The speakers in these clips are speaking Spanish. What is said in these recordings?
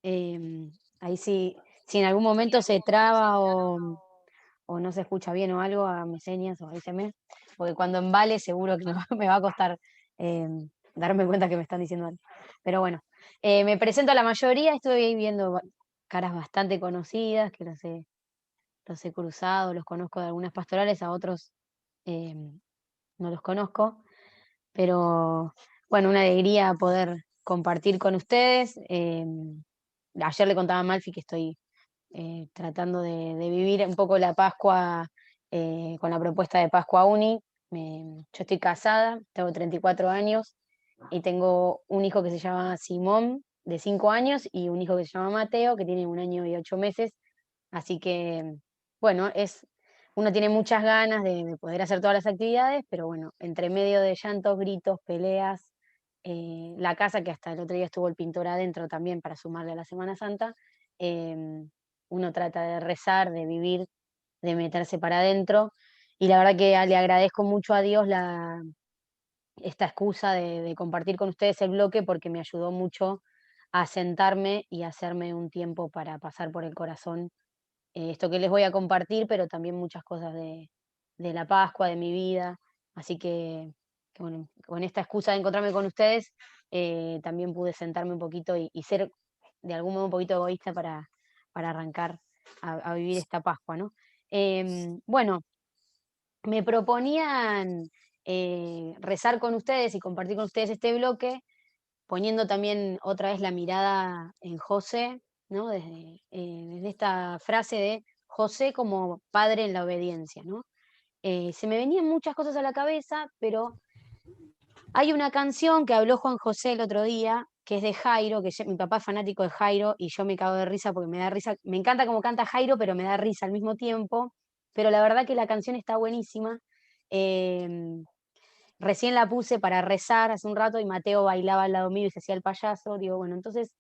Ahí sí, si en algún momento se traba o no se escucha bien o algo, háganme señas o avísenme, porque cuando embale seguro que me va a costar darme cuenta que me están diciendo algo. Pero bueno, me presento a la mayoría, estuve ahí viendo caras bastante conocidas, que los he cruzado, los conozco de algunas pastorales, a otros no los conozco, pero bueno, una alegría poder compartir con ustedes. Ayer le contaba a Malfi que estoy tratando de vivir un poco la Pascua con la propuesta de Pascua Uni. Yo estoy casada, tengo 34 años y tengo un hijo que se llama Simón, de 5 años, y un hijo que se llama Mateo, que tiene 1 año y 8 meses. Así que, bueno, uno tiene muchas ganas de poder hacer todas las actividades, pero bueno, entre medio de llantos, gritos, peleas, la casa, que hasta el otro día estuvo el pintor adentro también para sumarle a la Semana Santa, em, uno trata de rezar, de vivir, de meterse para adentro. Y la verdad que le agradezco mucho a Dios esta excusa de compartir con ustedes el bloque porque me ayudó mucho a sentarme y a hacerme un tiempo para pasar por el corazón esto que les voy a compartir, pero también muchas cosas de la Pascua, de mi vida. Así que bueno, con esta excusa de encontrarme con ustedes, también pude sentarme un poquito y ser de algún modo un poquito egoísta para arrancar a vivir esta Pascua, ¿no? Bueno, me proponían rezar con ustedes y compartir con ustedes este bloque, poniendo también otra vez la mirada en José, ¿no? Desde esta frase de José como padre en la obediencia, ¿no? Se me venían muchas cosas a la cabeza, pero hay una canción que habló Juan José el otro día, que es de Jairo, mi papá es fanático de Jairo y yo me cago de risa porque me da risa, me encanta cómo canta Jairo, pero me da risa al mismo tiempo, pero la verdad que la canción está buenísima. Em, Recién la puse para rezar hace un rato y Mateo bailaba al lado mío y se hacía el payaso. Digo, bueno, entonces,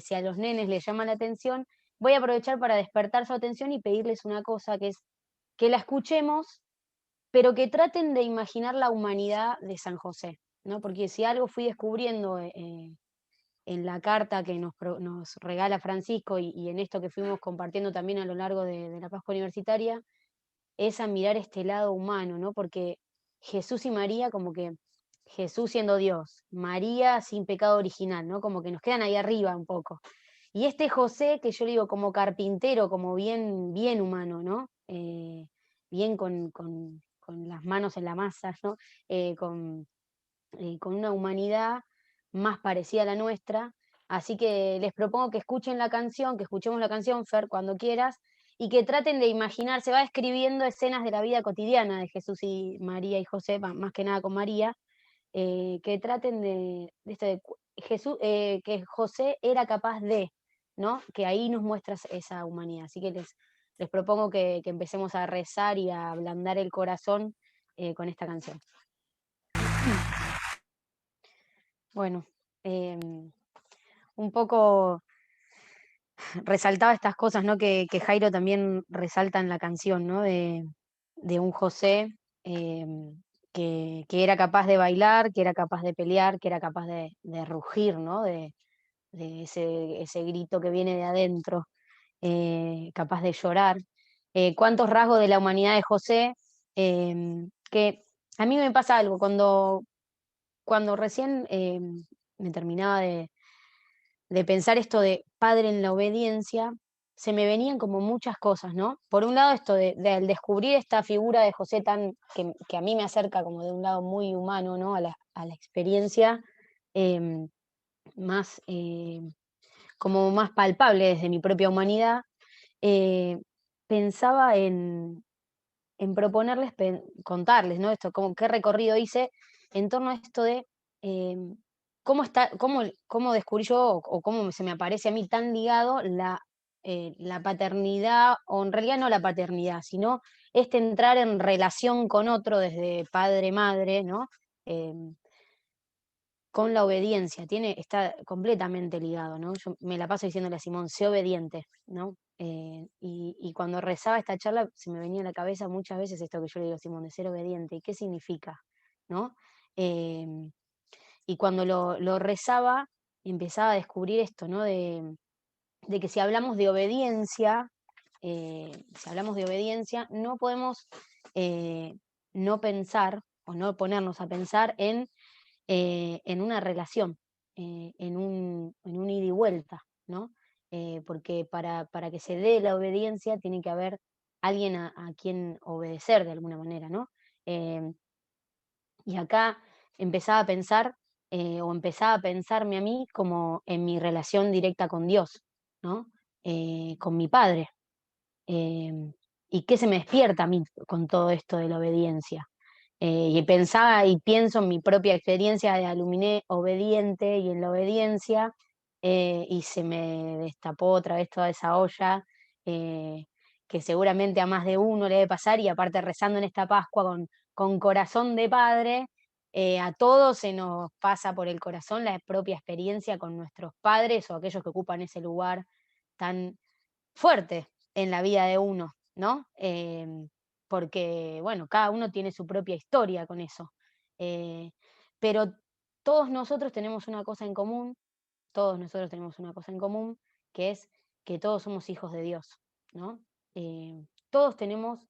si a los nenes les llama la atención, voy a aprovechar para despertar su atención y pedirles una cosa, que es que la escuchemos, pero que traten de imaginar la humanidad de San José, ¿no? Porque si algo fui descubriendo en la carta que nos regala Francisco y en esto que fuimos compartiendo también a lo largo de la Pascua Universitaria, es a mirar este lado humano, ¿no? Porque Jesús y María, como que Jesús siendo Dios, María sin pecado original, ¿no? Como que nos quedan ahí arriba un poco. Y este José, que yo le digo como carpintero, como bien, bien humano, ¿no? Bien con las manos en la masa, ¿no? Con una humanidad más parecida a la nuestra. Así que les propongo que escuchen la canción, que escuchemos la canción, Fer, cuando quieras, y que traten de imaginar, se va describiendo escenas de la vida cotidiana de Jesús y María y José, más que nada con María, que traten de esto de Jesús, que José era capaz de, ¿no? Que ahí nos muestras esa humanidad. Así que les propongo que empecemos a rezar y a ablandar el corazón con esta canción. Bueno, un poco resaltaba estas cosas, ¿no? Que Jairo también resalta en la canción, ¿no? De un José que era capaz de bailar, que era capaz de pelear, que era capaz de rugir, ¿no? De ese grito que viene de adentro, capaz de llorar. ¿Cuántos rasgos de la humanidad de José? Que a mí me pasa algo, cuando recién me terminaba de pensar esto de padre en la obediencia, se me venían como muchas cosas, ¿no? Por un lado, esto al descubrir esta figura de José que a mí me acerca como de un lado muy humano, ¿no? A la experiencia em, más, como más palpable desde mi propia humanidad, eh, pensaba en proponerles, contarles, ¿no? Esto, como qué recorrido hice en torno a esto de em, cómo descubrí yo o cómo se me aparece a mí tan ligado la paternidad, o en realidad no la paternidad, sino este entrar en relación con otro desde padre-madre, ¿no? Em, con la obediencia, está completamente ligado, ¿no? Yo me la paso diciéndole a Simón, sé obediente, ¿no? Y cuando rezaba esta charla se me venía a la cabeza muchas veces esto que yo le digo a Simón, de ser obediente, ¿y qué significa? ¿No? Em, y cuando lo rezaba, empezaba a descubrir esto, ¿no? de que si hablamos de obediencia, no podemos no pensar o no ponernos a pensar en una relación, en un ida y vuelta, ¿no? Porque para que se dé la obediencia tiene que haber alguien a quien obedecer de alguna manera, ¿no? Eh, y acá empezaba a pensar, o empezaba a pensarme a mí como en mi relación directa con Dios, ¿no? Con mi padre. Em, ¿Y qué se me despierta a mí con todo esto de la obediencia? Y pensaba y pienso en mi propia experiencia de alumné obediente y en la obediencia, y se me destapó otra vez toda esa olla, eh, que seguramente a más de uno le debe pasar, y aparte rezando en esta Pascua con corazón de padre, a todos se nos pasa por el corazón la propia experiencia con nuestros padres o aquellos que ocupan ese lugar tan fuerte en la vida de uno, ¿no? Porque, bueno, cada uno tiene su propia historia con eso. Eh, pero todos nosotros tenemos una cosa en común, todos nosotros tenemos una cosa en común, que es que todos somos hijos de Dios, ¿no? Todos tenemos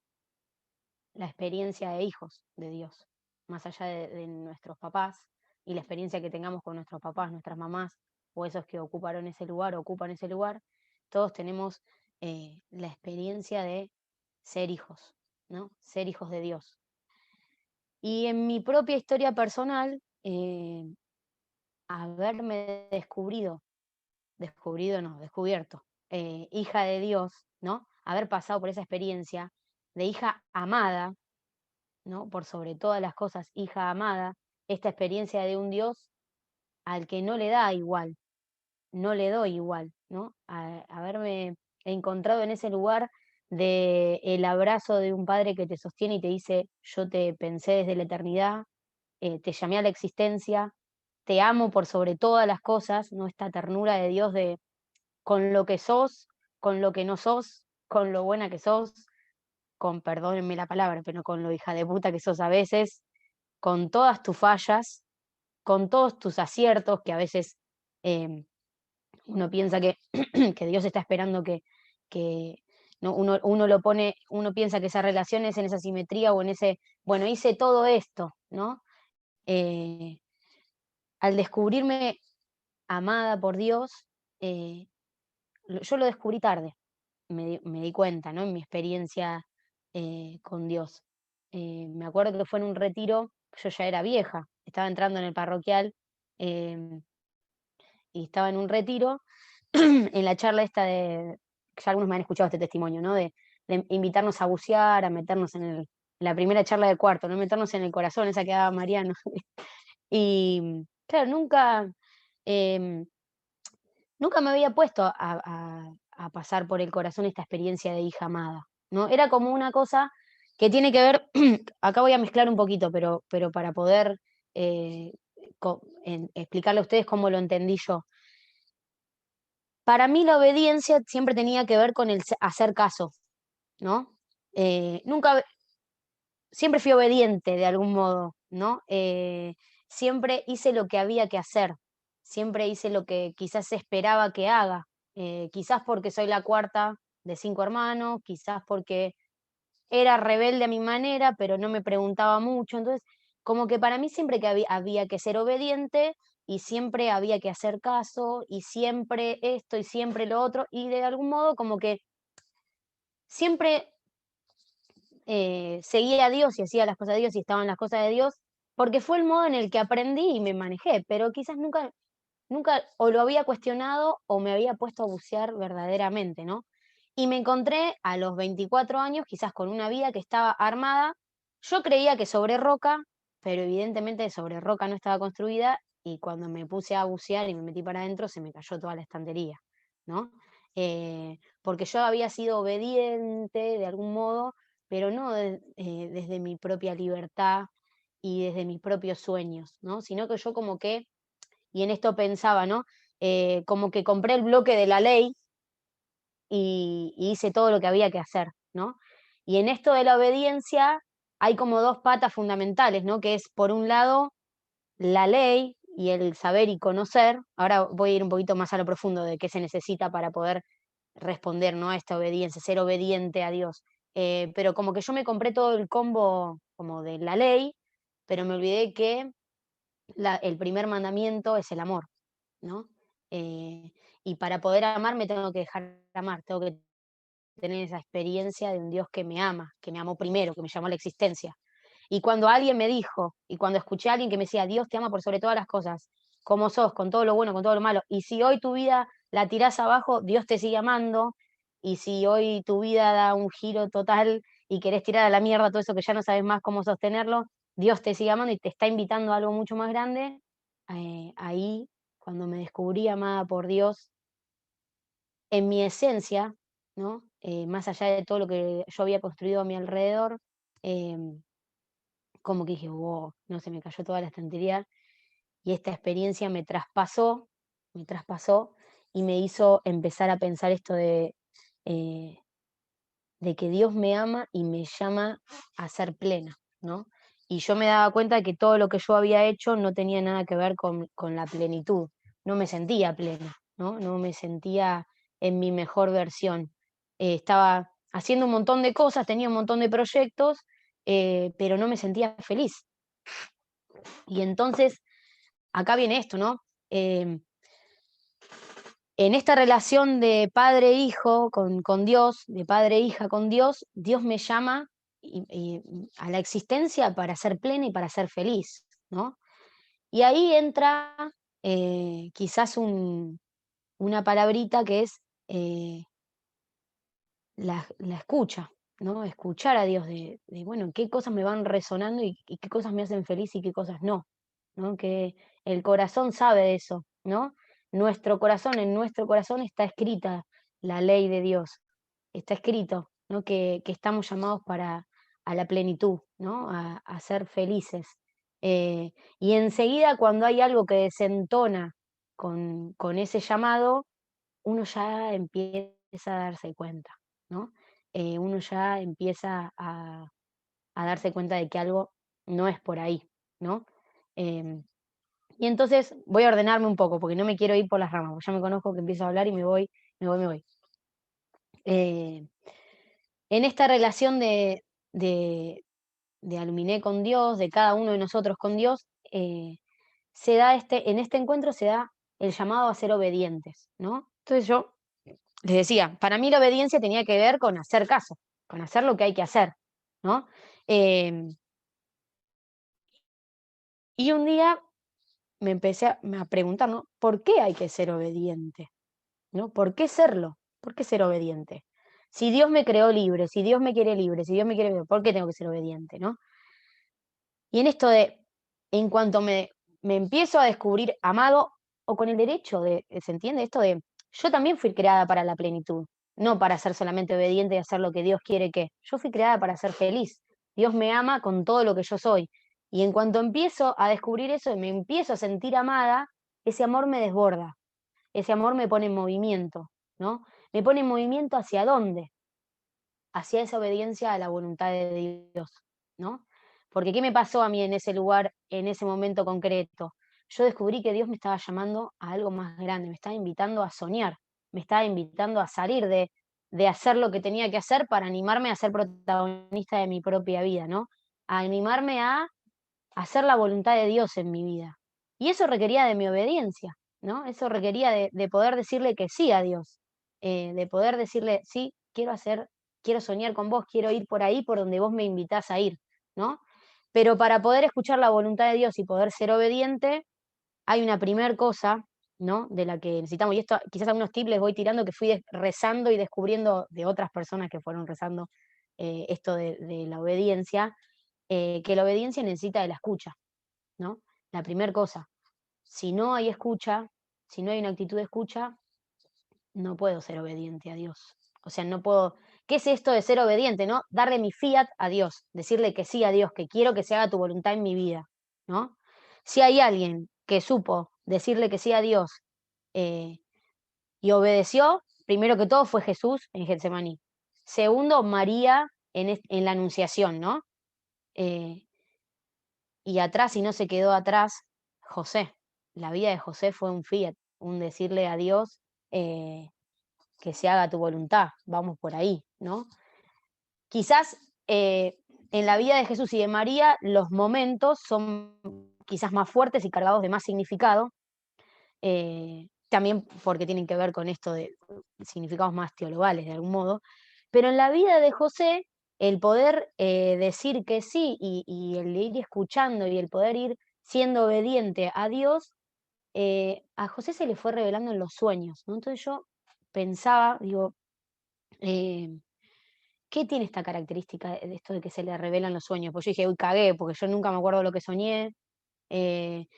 la experiencia de hijos de Dios, más allá de nuestros papás y la experiencia que tengamos con nuestros papás, nuestras mamás, o esos que ocuparon ese lugar, ocupan ese lugar, todos tenemos la experiencia de ser hijos, ¿no? Ser hijos de Dios. Y en mi propia historia personal, haberme descubierto, hija de Dios, ¿no? Haber pasado por esa experiencia de hija amada, ¿no? Por sobre todas las cosas, hija amada, esta experiencia de un Dios al que no le da igual, no le doy igual, ¿no? Haberme encontrado en ese lugar de el abrazo de un padre que te sostiene y te dice, yo te pensé desde la eternidad, te llamé a la existencia, te amo por sobre todas las cosas, ¿no? Esta ternura de Dios de con lo que sos, con lo que no sos, con lo buena que sos, con, perdónenme la palabra, pero con lo hija de puta que sos a veces, con todas tus fallas, con todos tus aciertos, que a veces uno piensa que, que Dios está esperando que ¿no? Uno lo pone, uno piensa que esa relación es en esa simetría o en ese, bueno, hice todo esto, ¿no? Eh, Al descubrirme amada por Dios, eh, yo lo descubrí tarde, me di cuenta, ¿no? En mi experiencia con Dios. Me acuerdo que fue en un retiro, yo ya era vieja, estaba entrando en el parroquial, em, y estaba en un retiro, en la charla esta de, ya algunos me han escuchado este testimonio, ¿no? De invitarnos a bucear, a meternos en la primera charla del cuarto, ¿no? Meternos en el corazón, esa que daba Mariano. Y claro, em, nunca me había puesto a pasar por el corazón esta experiencia de hija amada, ¿no? Era como una cosa que tiene que ver, acá voy a mezclar un poquito, pero para poder eh, explicarle a ustedes cómo lo entendí yo. Para mí la obediencia siempre tenía que ver con el hacer caso, ¿no? Nunca, siempre fui obediente de algún modo, ¿no? Siempre hice lo que había que hacer, siempre hice lo que quizás se esperaba que haga, quizás porque soy la cuarta de 5 hermanos, quizás porque era rebelde a mi manera, pero no me preguntaba mucho, entonces como que para mí siempre que había que ser obediente y siempre había que hacer caso y siempre esto y siempre lo otro, y de algún modo como que siempre seguía a Dios y hacía las cosas de Dios y estaba en las cosas de Dios, porque fue el modo en el que aprendí y me manejé, pero quizás nunca o lo había cuestionado o me había puesto a bucear verdaderamente, ¿no? Y me encontré a los 24 años, quizás con una vida que estaba armada. Yo creía que sobre roca, pero evidentemente sobre roca no estaba construida, y cuando me puse a bucear y me metí para adentro, se me cayó toda la estantería, ¿no? Porque yo había sido obediente de algún modo, pero no desde mi propia libertad y desde mis propios sueños, ¿no? Sino que yo como que, y en esto pensaba, ¿no? Como que compré el bloque de la ley y hice todo lo que había que hacer, ¿no? Y en esto de la obediencia hay como dos patas fundamentales, ¿no? Que es, por un lado, la ley, y el saber y conocer, ahora voy a ir un poquito más a lo profundo de qué se necesita para poder responder, ¿no? A esta obediencia, ser obediente a Dios. Pero como que yo me compré todo el combo como de la ley, pero me olvidé que el primer mandamiento es el amor, ¿no? Y para poder amar me tengo que dejar amar, tengo que tener esa experiencia de un Dios que me ama, que me amó primero, que me llamó a la existencia. Y cuando alguien me dijo, y cuando escuché a alguien que me decía, Dios te ama por sobre todas las cosas, como sos, con todo lo bueno, con todo lo malo, y si hoy tu vida la tirás abajo, Dios te sigue amando, y si hoy tu vida da un giro total y querés tirar a la mierda todo eso que ya no sabes más cómo sostenerlo, Dios te sigue amando y te está invitando a algo mucho más grande, ahí, cuando me descubrí amada por Dios, en mi esencia, ¿no? Más allá de todo lo que yo había construido a mi alrededor, em, como que dije, wow, no se me cayó toda la estantería y esta experiencia me traspasó y me hizo empezar a pensar esto eh, de que Dios me ama y me llama a ser plena, ¿no? Y yo me daba cuenta de que todo lo que yo había hecho no tenía nada que ver con la plenitud, no me sentía plena, ¿no? No me sentía en mi mejor versión. Estaba haciendo un montón de cosas, tenía un montón de proyectos, pero no me sentía feliz. Y entonces, acá viene esto, ¿no? Em, en esta relación de padre-hijo con Dios, de padre-hija con Dios, Dios me llama a la existencia para ser plena y para ser feliz, ¿no? Y ahí entra quizás una palabrita que es eh, la escucha, ¿no? Escuchar a Dios bueno, qué cosas me van resonando y qué cosas me hacen feliz y qué cosas no, ¿no? Que el corazón sabe de eso, ¿no? Nuestro corazón, en nuestro corazón está escrita la ley de Dios, está escrito, ¿no? Que estamos llamados a la plenitud, ¿no? A ser felices. Y enseguida cuando hay algo que desentona con ese llamado, uno ya empieza a darse cuenta, ¿no? Uno ya empieza a darse cuenta de que algo no es por ahí, ¿no? Em, y entonces voy a ordenarme un poco, porque no me quiero ir por las ramas, porque ya me conozco que empiezo a hablar y me voy. Eh, en esta relación de, de Aluminé con Dios, de cada uno de nosotros con Dios, en este encuentro se da el llamado a ser obedientes, ¿no? Entonces yo les decía, para mí la obediencia tenía que ver con hacer caso, con hacer lo que hay que hacer, ¿no? Em, y un día me empecé a preguntar, ¿no? ¿Por qué hay que ser obediente? ¿No? ¿Por qué serlo? ¿Por qué ser obediente? Si Dios me creó libre, si Dios me quiere libre, si Dios me quiere libre, ¿por qué tengo que ser obediente, no? Y en esto en cuanto me empiezo a descubrir amado o con el derecho ¿se entiende? Esto de, yo también fui creada para la plenitud, no para ser solamente obediente y hacer lo que Dios quiere que. Yo fui creada para ser feliz. Dios me ama con todo lo que yo soy. Y en cuanto empiezo a descubrir eso y me empiezo a sentir amada, ese amor me desborda, ese amor me pone en movimiento, ¿no? Me pone en movimiento hacia dónde, hacia esa obediencia a la voluntad de Dios, ¿no? Porque ¿qué me pasó a mí en ese lugar, en ese momento concreto? Yo descubrí que Dios me estaba llamando a algo más grande, me estaba invitando a soñar, me estaba invitando a salir de hacer lo que tenía que hacer para animarme a ser protagonista de mi propia vida, ¿no? A animarme a hacer la voluntad de Dios en mi vida. Y eso requería de mi obediencia, ¿no? Eso requería de poder decirle que sí a Dios, de poder decirle, sí, quiero soñar con vos, quiero ir por ahí por donde vos me invitás a ir, ¿no? Pero para poder escuchar la voluntad de Dios y poder ser obediente, hay una primer cosa, ¿no? De la que necesitamos, y esto quizás algunos tips les voy tirando que fui rezando y descubriendo de otras personas que fueron rezando esto de la obediencia, que la obediencia necesita de la escucha, ¿no? La primera cosa, si no hay escucha, si no hay una actitud de escucha, no puedo ser obediente a Dios. O sea, no puedo. ¿Qué es esto de ser obediente, no? Darle mi fiat a Dios, decirle que sí a Dios, que quiero que se haga tu voluntad en mi vida, ¿no? Si hay alguien que supo decirle que sí a Dios eh, y obedeció, primero que todo fue Jesús en Getsemaní. Segundo, María en la Anunciación, ¿no? Eh, y atrás, y no se quedó atrás, José. la vida de José fue un fiat, un decirle a Dios, que se haga tu voluntad, vamos por ahí, ¿no? Quizás en la vida de Jesús y de María los momentos son quizás más fuertes y cargados de más significado, también porque tienen que ver con esto de significados más teologales de algún modo, pero en la vida de José, el poder decir que sí y el ir escuchando y el poder ir siendo obediente a Dios, a José se le fue revelando en los sueños, ¿no? Entonces yo pensaba, digo, eh, ¿qué tiene esta característica de esto de que se le revelan los sueños? Pues yo dije, uy, cagué, porque yo nunca me acuerdo lo que soñé,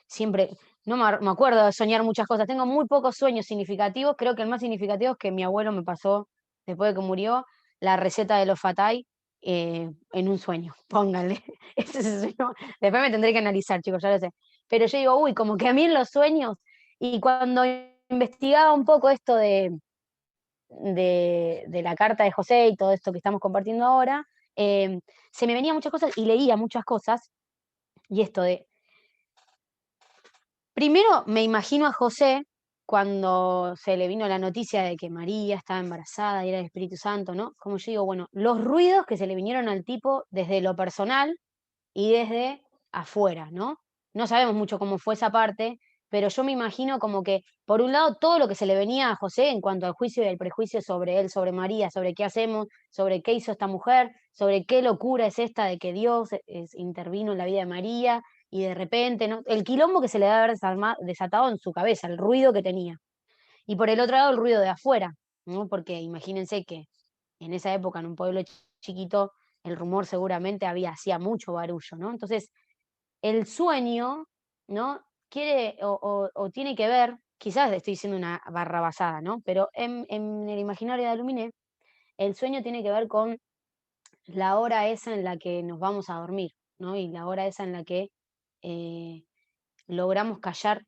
siempre, no me acuerdo de soñar muchas cosas, tengo muy pocos sueños significativos, creo que el más significativo es que mi abuelo me pasó, después de que murió, la receta de los fatay en un sueño, pónganle, ese es el sueño, después me tendré que analizar, chicos, ya lo sé, pero yo digo, uy, como que a mí en los sueños, y cuando investigaba un poco esto de la carta de José y todo esto que estamos compartiendo ahora, se me venían muchas cosas y leía muchas cosas, y esto de primero me imagino a José cuando se le vino la noticia de que María estaba embarazada y era el Espíritu Santo, ¿no? Como yo digo, bueno, los ruidos que se le vinieron al tipo desde lo personal y desde afuera, ¿no? No sabemos mucho cómo fue esa parte, pero yo me imagino como que, por un lado, todo lo que se le venía a José en cuanto al juicio y el prejuicio sobre él, sobre María, sobre qué hacemos, sobre qué hizo esta mujer, sobre qué locura es esta de que Dios intervino en la vida de María y de repente, ¿no? El quilombo que se le debe haber desatado en su cabeza, el ruido que tenía. Y por el otro lado, el ruido de afuera, ¿no? Porque imagínense que en esa época, en un pueblo chiquito, el rumor seguramente hacía mucho barullo, ¿no? Entonces, el sueño, ¿no? Quiere o tiene que ver, quizás estoy diciendo una barrabasada, ¿no? Pero en el imaginario de Aluminé, el sueño tiene que ver con la hora esa en la que nos vamos a dormir, ¿no? Y la hora esa en la que eh, logramos callar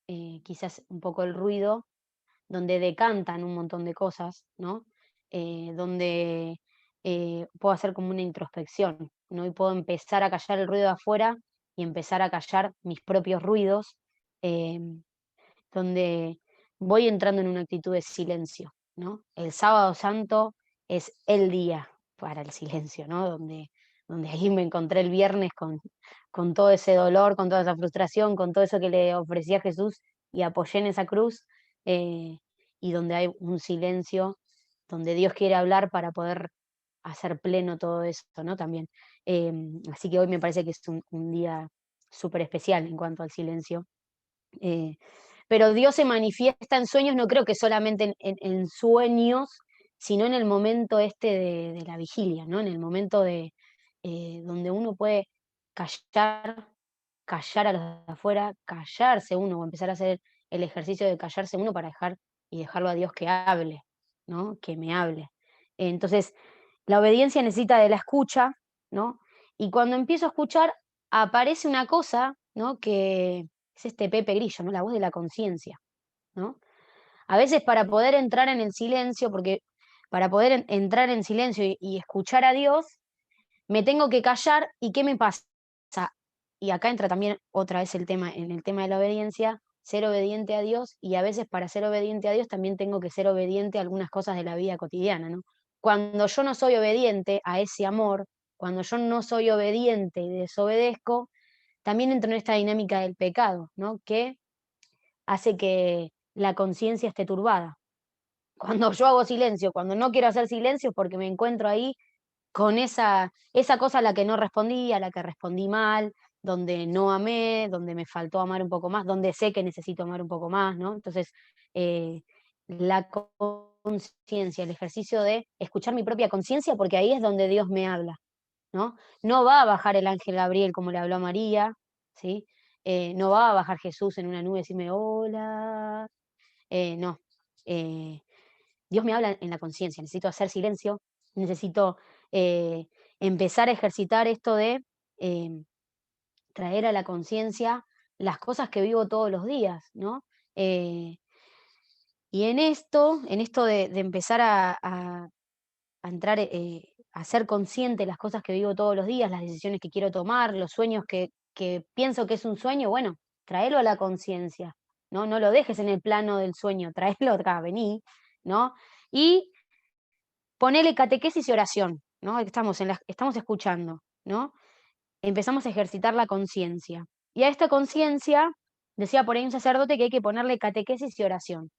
quizás un poco el ruido, donde decantan un montón de cosas, ¿no? Donde puedo hacer como una introspección, ¿no? Y puedo empezar a callar el ruido de afuera y empezar a callar mis propios ruidos, donde voy entrando en una actitud de silencio, ¿no? El sábado santo es el día para el silencio, ¿no? Donde ahí me encontré el viernes con todo ese dolor, con toda esa frustración, con todo eso que le ofrecí a Jesús y apoyé en esa cruz, eh, y donde hay un silencio, donde Dios quiere hablar para poder hacer pleno todo esto, ¿no? También. Así que hoy me parece que es un día súper especial en cuanto al silencio. eh, pero Dios se manifiesta en sueños, no creo que solamente en sueños, sino en el momento este de la vigilia, ¿no? En el momento donde uno puede callar, callar a los de afuera, callarse uno, o empezar a hacer el ejercicio de callarse uno para dejarlo a Dios que hable, ¿no? Que me hable. Entonces, la obediencia necesita de la escucha, ¿no? Y cuando empiezo a escuchar, aparece una cosa, ¿no? Que es este Pepe Grillo, ¿no? La voz de la conciencia, ¿no? A veces para poder entrar en el silencio, porque para poder entrar en silencio y escuchar a Dios, me tengo que callar y ¿qué me pasa? Y acá entra también otra vez en el tema de la obediencia, ser obediente a Dios y a veces para ser obediente a Dios también tengo que ser obediente a algunas cosas de la vida cotidiana, ¿no? Cuando yo no soy obediente a ese amor, cuando yo no soy obediente y desobedezco, también entro en esta dinámica del pecado, ¿no? Que hace que la conciencia esté turbada. Cuando yo hago silencio, cuando no quiero hacer silencio, porque me encuentro ahí con esa cosa a la que no respondí, a la que respondí mal, donde no amé, donde me faltó amar un poco más, donde sé que necesito amar un poco más, ¿no? Entonces, eh, la conciencia, el ejercicio de escuchar mi propia conciencia, porque ahí es donde Dios me habla, ¿no? No va a bajar el ángel Gabriel como le habló a María, ¿sí? No va a bajar Jesús en una nube y decirme, hola, no. Eh, Dios me habla en la conciencia, necesito hacer silencio, necesito eh, empezar a ejercitar esto de em, traer a la conciencia las cosas que vivo todos los días, ¿no? Eh, y en esto de empezar a entrar, a ser consciente de las cosas que vivo todos los días, las decisiones que quiero tomar, los sueños que pienso que es un sueño, bueno, tráelo a la conciencia, ¿no? No lo dejes en el plano del sueño, tráelo acá, vení, ¿no? Y ponele catequesis y oración, ¿no? Estamos escuchando, ¿no? Empezamos a ejercitar la conciencia. Y a esta conciencia, decía por ahí un sacerdote que hay que ponerle catequesis y oración.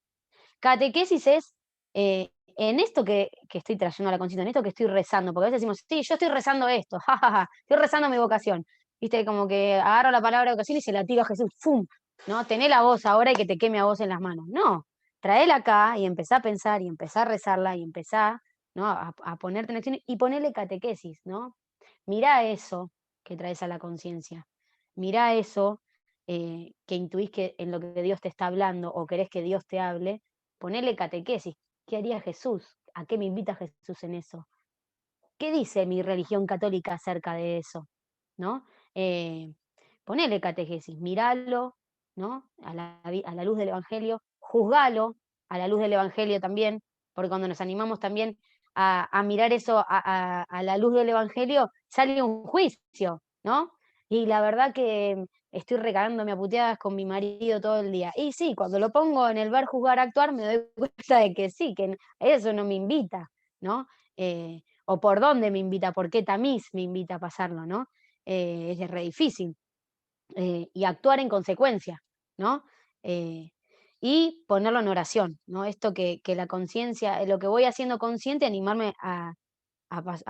Catequesis es en esto que estoy trayendo a la conciencia, en esto que estoy rezando, porque a veces decimos, sí, yo estoy rezando esto, jajaja, estoy rezando mi vocación. Viste, como que agarro la palabra vocación y se la tiro a Jesús, ¡fum! ¿No? Tené la voz ahora y que te queme a vos en las manos. No, traela acá y empezá a pensar y empezá a rezarla y empezá, ¿no? a ponerte en acción y ponerle catequesis, ¿no? Mirá eso que traes a la conciencia. Mirá eso que intuís que en lo que Dios te está hablando o querés que Dios te hable, ponerle catequesis. ¿Qué haría Jesús? ¿A qué me invita Jesús en eso? ¿Qué dice mi religión católica acerca de eso? ¿No? Eh, Ponele catequesis, miralo, ¿no? A la luz del Evangelio, juzgalo a la luz del Evangelio también, porque cuando nos animamos también a mirar eso a la luz del Evangelio, sale un juicio, ¿no? Y la verdad que estoy recagándome a puteadas con mi marido todo el día. Y sí, cuando lo pongo en el ver, juzgar, actuar, me doy cuenta de que sí, que eso no me invita, ¿no? O por dónde me invita, por qué tamiz me invita a pasarlo, ¿no? Es re difícil. Y actuar en consecuencia, ¿no? Eh, y ponerlo en oración, ¿no? Esto que la conciencia, lo que voy haciendo consciente, animarme a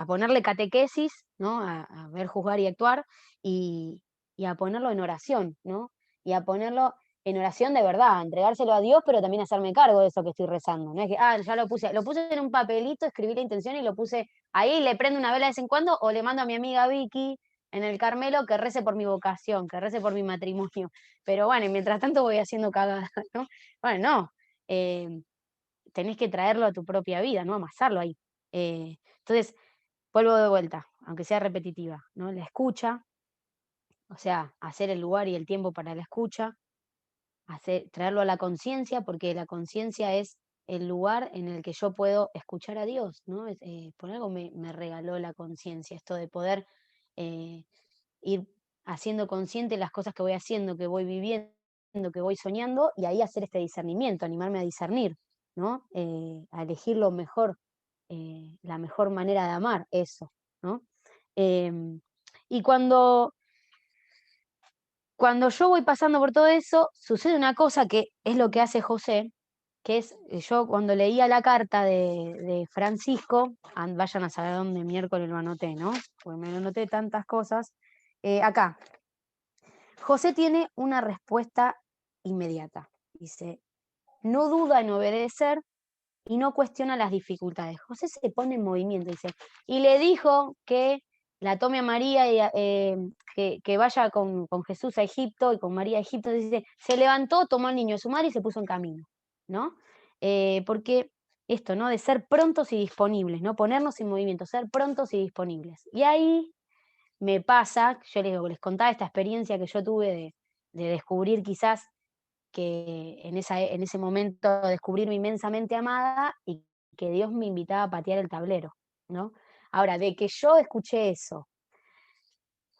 ponerle catequesis, ¿no? A ver, juzgar y actuar, y, y a ponerlo en oración, ¿no? Y a ponerlo en oración de verdad, a entregárselo a Dios, pero también hacerme cargo de eso que estoy rezando. No es que, ya lo puse en un papelito, escribí la intención y lo puse ahí, le prendo una vela de vez en cuando, o le mando a mi amiga Vicky en el Carmelo que rece por mi vocación, que rece por mi matrimonio. Pero bueno, y mientras tanto voy haciendo cagadas, ¿no? Bueno, no. eh, Tenés que traerlo a tu propia vida, ¿no? Amasarlo ahí. Entonces, vuelvo de vuelta, aunque sea repetitiva, ¿no? La escucha, o sea, hacer el lugar y el tiempo para la escucha, traerlo a la conciencia, porque la conciencia es el lugar en el que yo puedo escuchar a Dios, ¿no? Por algo me regaló la conciencia, esto de poder eh, ir haciendo consciente las cosas que voy haciendo, que voy viviendo, que voy soñando, y ahí hacer este discernimiento, animarme a discernir, ¿no? A elegir lo mejor, la mejor manera de amar, eso, ¿no? Em, y cuando yo voy pasando por todo eso, sucede una cosa que es lo que hace José, que es, yo cuando leía la carta de Francisco, vayan a saber dónde miércoles lo anoté, ¿no? Porque me anoté tantas cosas. Acá, José tiene una respuesta inmediata. Dice, no duda en obedecer y no cuestiona las dificultades. José se pone en movimiento, dice, y le dijo que la tome a María y que vaya con Jesús a Egipto y con María a Egipto. Dice, se levantó, tomó al niño de su madre y se puso en camino, ¿no? Porque esto, ¿no? De ser prontos y disponibles, ¿no? Ponernos en movimiento, ser prontos y disponibles. Y ahí me pasa, yo les contaba esta experiencia que yo tuve de descubrir quizás que en ese momento descubrirme inmensamente amada y que Dios me invitaba a patear el tablero, ¿no? Ahora, de que yo escuché eso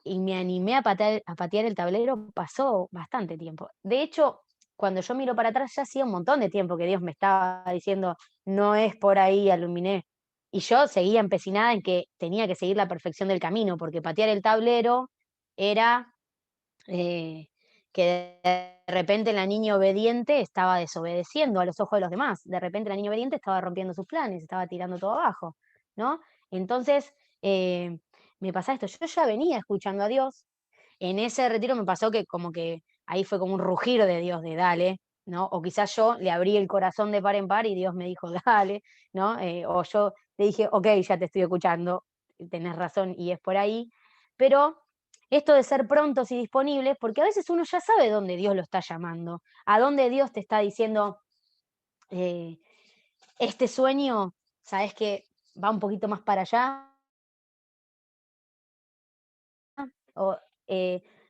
y me animé a patear el tablero, pasó bastante tiempo. De hecho, cuando yo miro para atrás, ya hacía un montón de tiempo que Dios me estaba diciendo, no es por ahí, aluminé. Y yo seguía empecinada en que tenía que seguir la perfección del camino, porque patear el tablero era eh, que de repente la niña obediente estaba desobedeciendo a los ojos de los demás. De repente la niña obediente estaba rompiendo sus planes, estaba tirando todo abajo, ¿no? Entonces, eh, me pasa esto. Yo ya venía escuchando a Dios. En ese retiro me pasó que como que ahí fue como un rugir de Dios, de dale, ¿no? O quizás yo le abrí el corazón de par en par y Dios me dijo, dale, ¿no? O yo le dije, ok, ya te estoy escuchando, tenés razón y es por ahí. Pero esto de ser prontos y disponibles, porque a veces uno ya sabe dónde Dios lo está llamando, a dónde Dios te está diciendo, eh, este sueño, sabes que va un poquito más para allá, o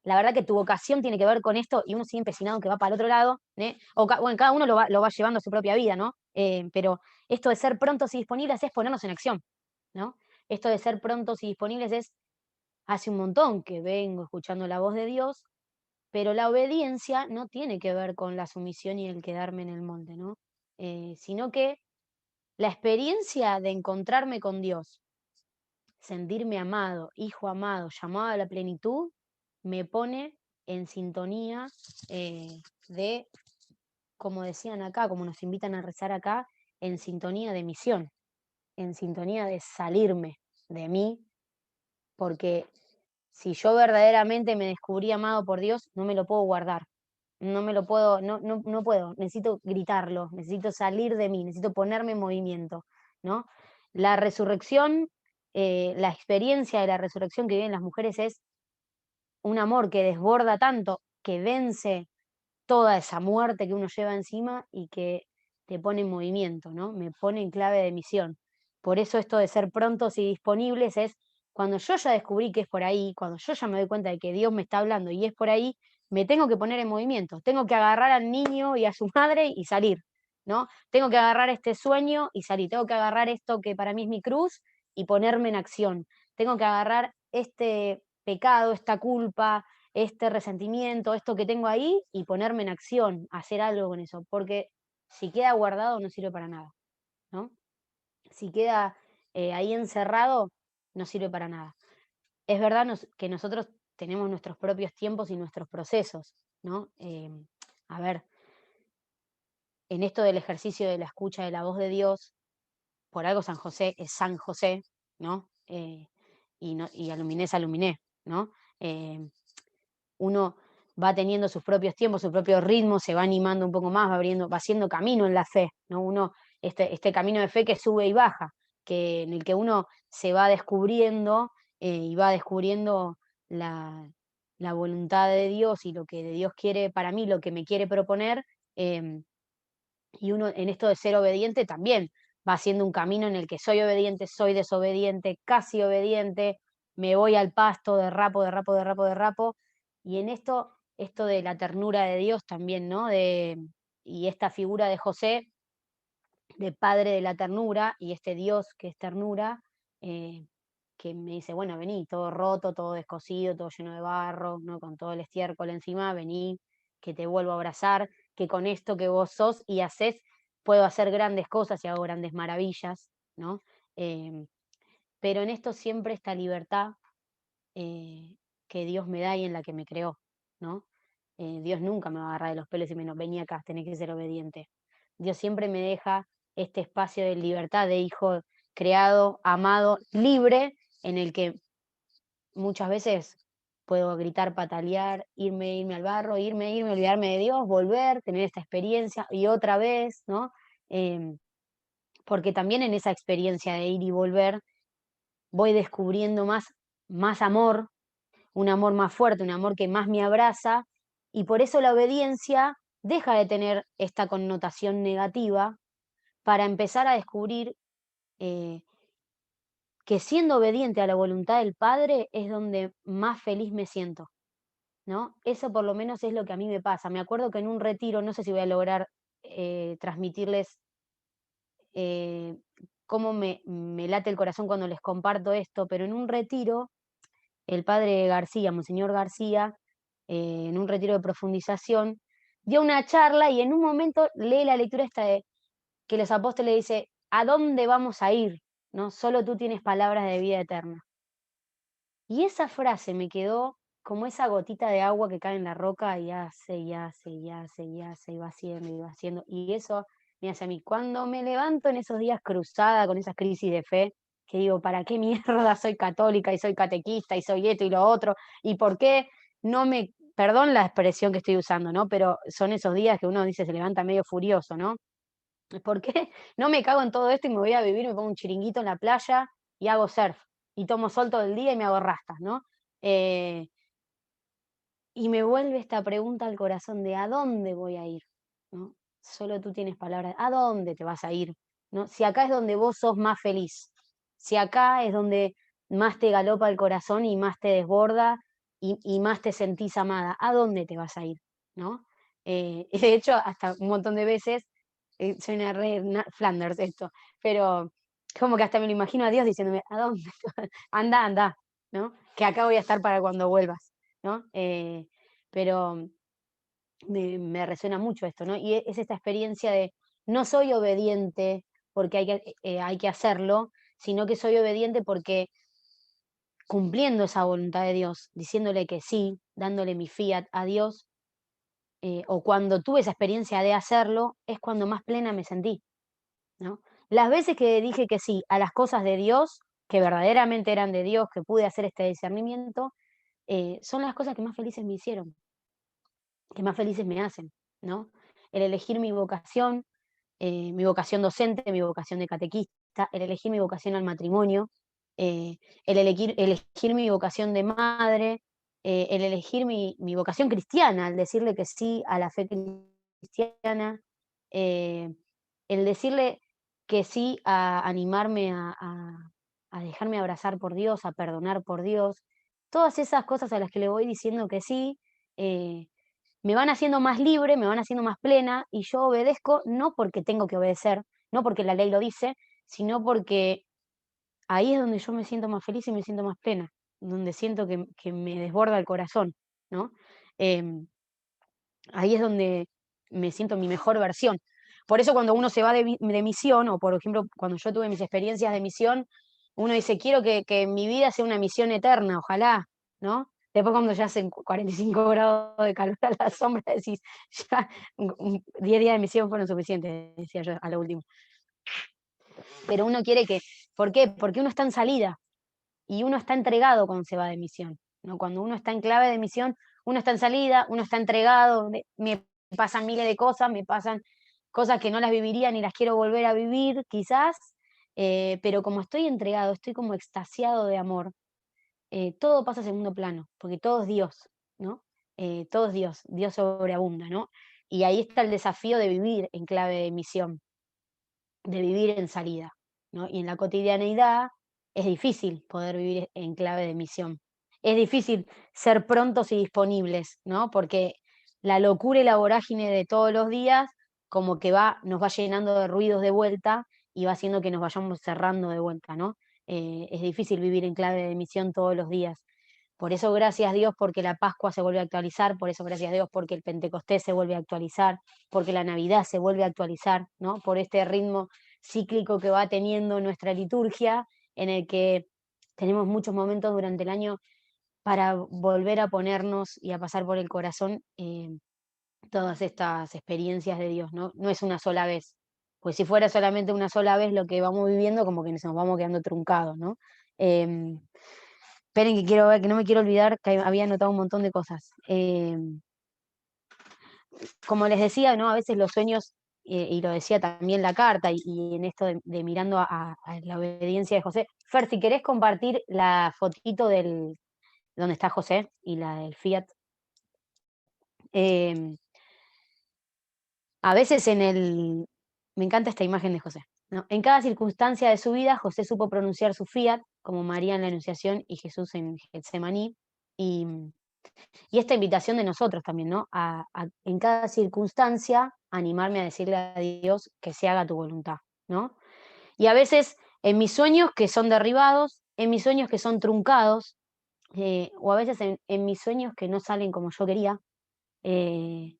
la verdad que tu vocación tiene que ver con esto y uno sigue empecinado en que va para el otro lado, ¿eh? Bueno, cada uno lo va llevando a su propia vida, ¿no? Pero esto de ser prontos y disponibles es ponernos en acción, ¿no? Esto de ser prontos y disponibles es, hace un montón que vengo escuchando la voz de Dios, Pero la obediencia no tiene que ver con la sumisión y el quedarme en el molde, ¿no? Sino que la experiencia de encontrarme con Dios, sentirme amado, hijo amado, llamado a la plenitud, me pone en sintonía de, como decían acá, como nos invitan a rezar acá, en sintonía de misión, en sintonía de salirme de mí, porque si yo verdaderamente me descubrí amado por Dios, no me lo puedo guardar. No me lo puedo, no puedo, necesito gritarlo, necesito salir de mí, necesito ponerme en movimiento, ¿no? La resurrección, la experiencia de la resurrección que viven las mujeres es un amor que desborda tanto, que vence toda esa muerte que uno lleva encima y que te pone en movimiento, ¿no? Me pone en clave de misión. Por eso esto de ser prontos y disponibles es cuando yo ya descubrí que es por ahí, cuando yo ya me doy cuenta de que Dios me está hablando y es por ahí, me tengo que poner en movimiento, tengo que agarrar al niño y a su madre y salir, ¿no? Tengo que agarrar este sueño y salir, tengo que agarrar esto que para mí es mi cruz y ponerme en acción, tengo que agarrar este pecado, esta culpa, este resentimiento, esto que tengo ahí y ponerme en acción, hacer algo con eso, porque si queda guardado no sirve para nada, ¿no? Si queda ahí encerrado, no sirve para nada. Es verdad que nosotros tenemos nuestros propios tiempos y nuestros procesos, ¿no? A ver, en esto del ejercicio de la escucha de la voz de Dios, por algo San José es San José, ¿no? Y aluminé es aluminé, ¿no? Eh, Uno va teniendo sus propios tiempos, su propio ritmo, se va animando un poco más, va haciendo camino en la fe, ¿no? Este camino de fe que sube y baja, en el que uno se va descubriendo y va descubriendo la, la voluntad de Dios y lo que de Dios quiere para mí, lo que me quiere proponer, em, y uno en esto de ser obediente también va haciendo un camino en el que soy obediente, soy desobediente, casi obediente, me voy al pasto, derrapo, derrapo, derrapo, derrapo. Y en esto de la ternura de Dios también, ¿no? Y esta figura de José, de padre de la ternura, y este Dios que es ternura, eh, que me dice, bueno, vení, todo roto, todo descosido, todo lleno de barro, ¿no? Con todo el estiércol encima, vení, que te vuelvo a abrazar, que con esto que vos sos y haces, puedo hacer grandes cosas y hago grandes maravillas, ¿no? Em, pero en esto siempre esta libertad que Dios me da y en la que me creó, ¿no? Dios nunca me va a agarrar de los pelos y me no, vení acá, tenés que ser obediente. Dios siempre me deja este espacio de libertad de hijo creado, amado, libre, en el que muchas veces puedo gritar, patalear, irme al barro, irme, olvidarme de Dios, volver, tener esta experiencia y otra vez, ¿no? Em, Porque también en esa experiencia de ir y volver voy descubriendo más amor, un amor más fuerte, un amor que más me abraza, y por eso la obediencia deja de tener esta connotación negativa para empezar a descubrir eh, que siendo obediente a la voluntad del Padre es donde más feliz me siento, ¿no? Eso por lo menos es lo que a mí me pasa. Me acuerdo que en un retiro, no sé si voy a lograr transmitirles eh, cómo me late el corazón cuando les comparto esto, pero en un retiro, el padre García, Monseñor García, en un retiro de profundización, dio una charla y en un momento lee la lectura esta de que los apóstoles dice, ¿a dónde vamos a ir? ¿No? Solo tú tienes palabras de vida eterna. Y esa frase me quedó como esa gotita de agua que cae en la roca y hace, y hace, y hace, y hace, y va haciendo, y va haciendo. Y eso me hace a mí, cuando me levanto en esos días cruzada con esas crisis de fe, que digo, ¿para qué mierda soy católica y soy catequista y soy esto y lo otro? ¿Y por qué no me, perdón la expresión que estoy usando, ¿no? Pero son esos días que uno dice se levanta medio furioso, ¿no? ¿Por qué no me cago en todo esto y me voy a vivir, me pongo un chiringuito en la playa y hago surf y tomo sol todo el día y me hago rastas, ¿no? Eh, y me vuelve esta pregunta al corazón de ¿a dónde voy a ir? ¿No? Solo tú tienes palabras, ¿a dónde te vas a ir? ¿No? Si acá es donde vos sos más feliz, si acá es donde más te galopa el corazón y más te desborda y más te sentís amada, ¿a dónde te vas a ir? ¿No? De hecho, hasta un montón de veces, soy una Flanders esto, pero como que hasta me lo imagino a Dios diciéndome, ¿a dónde? Anda, anda, ¿no? Que acá voy a estar para cuando vuelvas, ¿no? pero me resuena mucho esto, ¿no? Y es esta experiencia de no soy obediente porque hay que hacerlo, sino que soy obediente porque cumpliendo esa voluntad de Dios, diciéndole que sí, dándole mi fiat a Dios, o cuando tuve esa experiencia de hacerlo, es cuando más plena me sentí, ¿no? Las veces que dije que sí a las cosas de Dios, que verdaderamente eran de Dios, que pude hacer este discernimiento, son las cosas que más felices me hicieron, que más felices me hacen, ¿no? El elegir mi vocación docente, mi vocación de catequista, el elegir mi vocación al matrimonio, el elegir mi vocación de madre, el elegir mi vocación cristiana, el decirle que sí a la fe cristiana, eh, el decirle que sí a animarme a dejarme abrazar por Dios, a perdonar por Dios, todas esas cosas a las que le voy diciendo que sí, eh, me van haciendo más libre, me van haciendo más plena y yo obedezco no porque tengo que obedecer, no porque la ley lo dice, sino porque ahí es donde yo me siento más feliz y me siento más plena, donde siento que me desborda el corazón, ¿no? Em, Ahí es donde me siento mi mejor versión. Por eso cuando uno se va de misión, o por ejemplo, cuando yo tuve mis experiencias de misión, uno dice, quiero que mi vida sea una misión eterna, ojalá, ¿no? Después cuando ya hacen 45 grados de calor a la sombra, decís, ya 10 días de misión fueron suficientes, decía yo a lo último. Pero uno quiere que, ¿por qué? Porque uno está en salida y uno está entregado cuando se va de misión, ¿no? Cuando uno está en clave de misión, uno está en salida, uno está entregado, me pasan miles de cosas, me pasan cosas que no las viviría ni las quiero volver a vivir, quizás, pero como estoy entregado, estoy como extasiado de amor, todo pasa a segundo plano, porque todo es Dios, ¿no? Todo es Dios, Dios sobreabunda, ¿no? Y ahí está el desafío de vivir en clave de misión, de vivir en salida, ¿no? Y en la cotidianeidad es difícil poder vivir en clave de misión. Es difícil ser prontos y disponibles, ¿no? Porque la locura y la vorágine de todos los días como que nos va llenando de ruidos de vuelta y va haciendo que nos vayamos cerrando de vuelta, ¿no? Es difícil vivir en clave de misión todos los días. Por eso, gracias a Dios, porque la Pascua se vuelve a actualizar, por eso, gracias a Dios, porque el Pentecostés se vuelve a actualizar, porque la Navidad se vuelve a actualizar, ¿no? Por este ritmo cíclico que va teniendo nuestra liturgia, en el que tenemos muchos momentos durante el año para volver a ponernos y a pasar por el corazón todas estas experiencias de Dios, ¿no? No es una sola vez, pues si fuera solamente una sola vez lo que vamos viviendo, como que nos vamos quedando truncados, ¿no? Em, Esperen que quiero ver, que no me quiero olvidar que había anotado un montón de cosas. Como les decía, ¿no? A veces los sueños, y lo decía también la carta, y en esto de mirando a la obediencia de José. Fer, si querés compartir la fotito donde está José y la del Fiat. Eh, a veces me encanta esta imagen de José, ¿no? En cada circunstancia de su vida, José supo pronunciar su Fiat, como María en la Anunciación y Jesús en Getsemaní. Y, y esta invitación de nosotros también, ¿no? En cada circunstancia animarme a decirle a Dios que se haga tu voluntad, ¿no? Y a veces en mis sueños que son derribados, en mis sueños que son truncados, o a veces en mis sueños que no salen como yo quería, eh,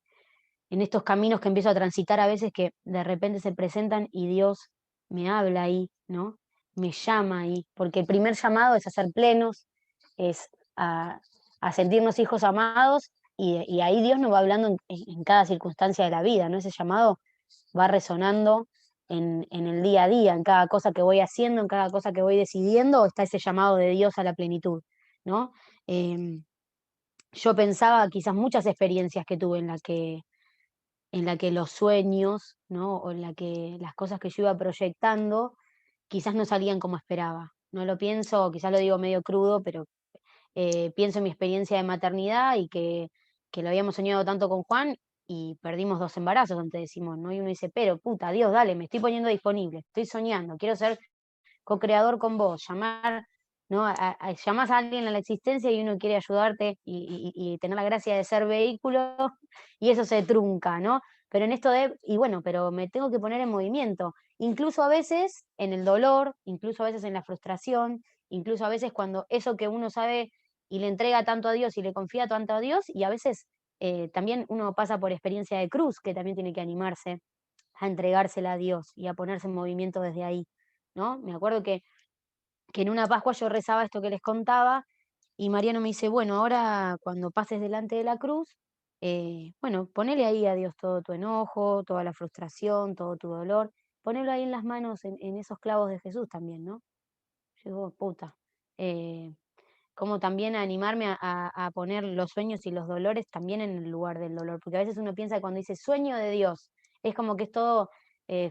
en estos caminos que empiezo a transitar a veces que de repente se presentan y Dios me habla ahí, ¿no? Me llama ahí, porque el primer llamado es a ser plenos, es a sentirnos hijos amados y ahí Dios nos va hablando en cada circunstancia de la vida, ¿no? Ese llamado va resonando en el día a día, en cada cosa que voy haciendo, en cada cosa que voy decidiendo, está ese llamado de Dios a la plenitud, ¿no? Yo pensaba quizás muchas experiencias que tuve en la que los sueños, ¿no? O en la que las cosas que yo iba proyectando quizás no salían como esperaba. No lo pienso, quizás lo digo medio crudo, pero pienso en mi experiencia de maternidad y que lo habíamos soñado tanto con Juan y perdimos 2 embarazos, antes decimos, ¿no? Y uno dice, pero puta, Dios, dale, me estoy poniendo disponible, estoy soñando, quiero ser co-creador con vos, llamar, ¿no? Llamás a alguien a la existencia y uno quiere ayudarte y tener la gracia de ser vehículo y eso se trunca, ¿no? Pero en esto y bueno, pero me tengo que poner en movimiento, incluso a veces en el dolor, incluso a veces en la frustración, incluso a veces cuando eso que uno sabe y le entrega tanto a Dios y le confía tanto a Dios, y a veces también uno pasa por experiencia de cruz, que también tiene que animarse a entregársela a Dios y a ponerse en movimiento desde ahí, ¿no? Me acuerdo que en una Pascua yo rezaba esto que les contaba y Mariano me dice, bueno, ahora cuando pases delante de la cruz, bueno, ponele ahí a Dios todo tu enojo, toda la frustración, todo tu dolor, ponelo ahí en las manos, en esos clavos de Jesús también, ¿no? Yo digo, puta, eh, como también animarme a poner los sueños y los dolores también en el lugar del dolor, porque a veces uno piensa que cuando dice sueño de Dios, es como que es todo,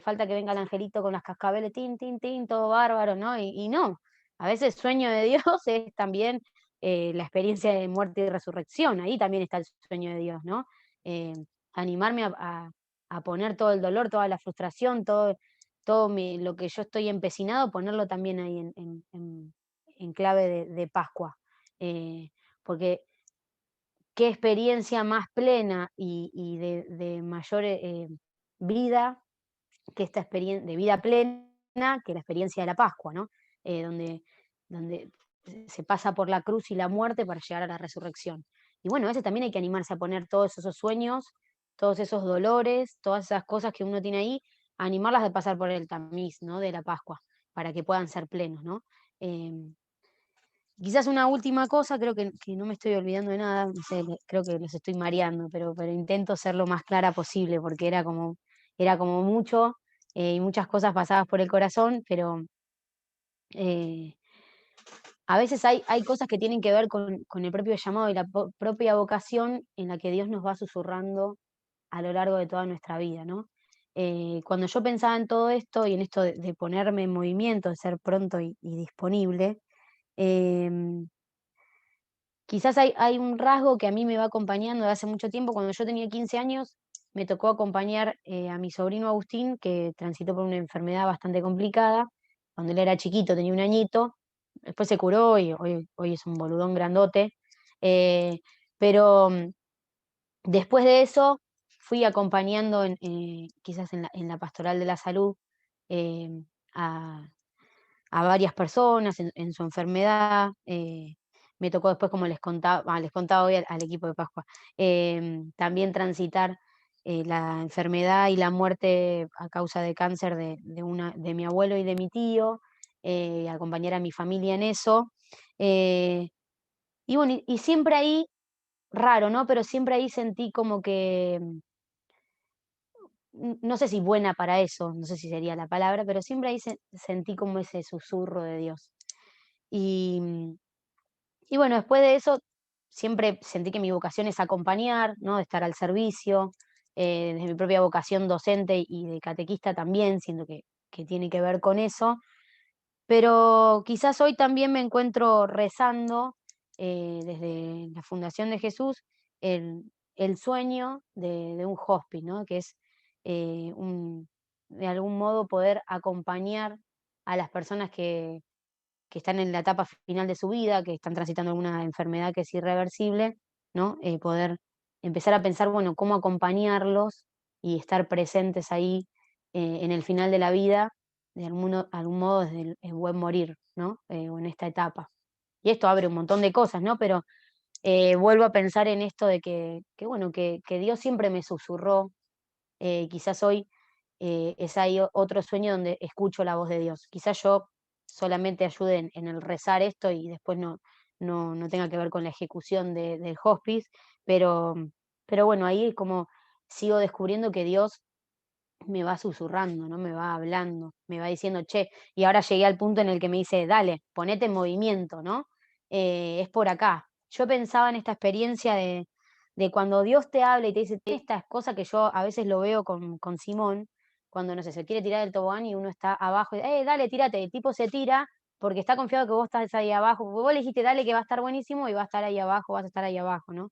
falta que venga el angelito con las cascabeles, tin, tin, tin, todo bárbaro, ¿no? Y no, a veces sueño de Dios es también la experiencia de muerte y resurrección, ahí también está el sueño de Dios, ¿no? Eh, animarme a poner todo el dolor, toda la frustración, lo que yo estoy empecinado, ponerlo también ahí en clave de Pascua. Eh, porque qué experiencia más plena y de mayor vida que esta experiencia de vida plena que la experiencia de la Pascua, ¿no? Donde se pasa por la cruz y la muerte para llegar a la resurrección. Y bueno, a veces también hay que animarse a poner todos esos sueños, todos esos dolores, todas esas cosas que uno tiene ahí, animarlas de pasar por el tamiz, ¿no? De la Pascua, para que puedan ser plenos, ¿no? Em, Quizás una última cosa, creo que no me estoy olvidando de nada, no sé, creo que los estoy mareando, pero intento ser lo más clara posible, porque era como mucho y muchas cosas pasadas por el corazón, pero eh, a veces hay cosas que tienen que ver con el propio llamado y la propia vocación en la que Dios nos va susurrando a lo largo de toda nuestra vida, ¿no? Cuando yo pensaba en todo esto y en esto de ponerme en movimiento, de ser pronto y disponible, em, quizás hay un rasgo que a mí me va acompañando de hace mucho tiempo. Cuando yo tenía 15 años, me tocó acompañar a mi sobrino Agustín, que transitó por una enfermedad bastante complicada. Cuando él era chiquito, tenía un añito, después se curó y hoy es un boludón grandote. Eh, pero después de eso, fui acompañando quizás en la pastoral de la salud eh, a, a varias personas en su enfermedad. Me tocó después, como les contaba hoy al equipo de Pascua, también transitar la enfermedad y la muerte a causa de cáncer de mi abuelo y de mi tío, acompañar a mi familia en eso. eh, y bueno, y siempre ahí, raro, ¿no? Pero siempre ahí sentí como que, no sé si buena para eso, no sé si sería la palabra, pero siempre ahí sentí como ese susurro de Dios. Y, y bueno, después de eso, siempre sentí que mi vocación es acompañar, ¿no? Estar al servicio, desde mi propia vocación docente y de catequista también, siento que tiene que ver con eso. Pero quizás hoy también me encuentro rezando desde la Fundación de Jesús el, el sueño de un hospice, ¿no? Que es de algún modo poder acompañar a las personas que están en la etapa final de su vida, que están transitando alguna enfermedad que es irreversible, ¿no? Poder empezar a pensar, bueno, cómo acompañarlos y estar presentes ahí en el final de la vida, de algún modo desde el buen morir, ¿no? O en esta etapa. Y esto abre un montón de cosas, ¿no? Pero vuelvo a pensar en esto de bueno, que Dios siempre me susurró, quizás hoy es ahí otro sueño donde escucho la voz de Dios. Quizás yo solamente ayude en el rezar esto y después no tenga que ver con la ejecución del hospice, pero, pero bueno, ahí es como sigo descubriendo que Dios me va susurrando, ¿no? Me va hablando, me va diciendo, che, y ahora llegué al punto en el que me dice, dale, ponete en movimiento, ¿no? Es por acá. Yo pensaba en esta experiencia de cuando Dios te habla y te dice estas cosas que yo a veces lo veo con Simón, cuando, no sé, se quiere tirar del tobogán y uno está abajo, y, dale, tírate, el tipo se tira porque está confiado que vos estás ahí abajo, porque vos le dijiste, dale, que va a estar buenísimo y va a estar ahí abajo, vas a estar ahí abajo, ¿no?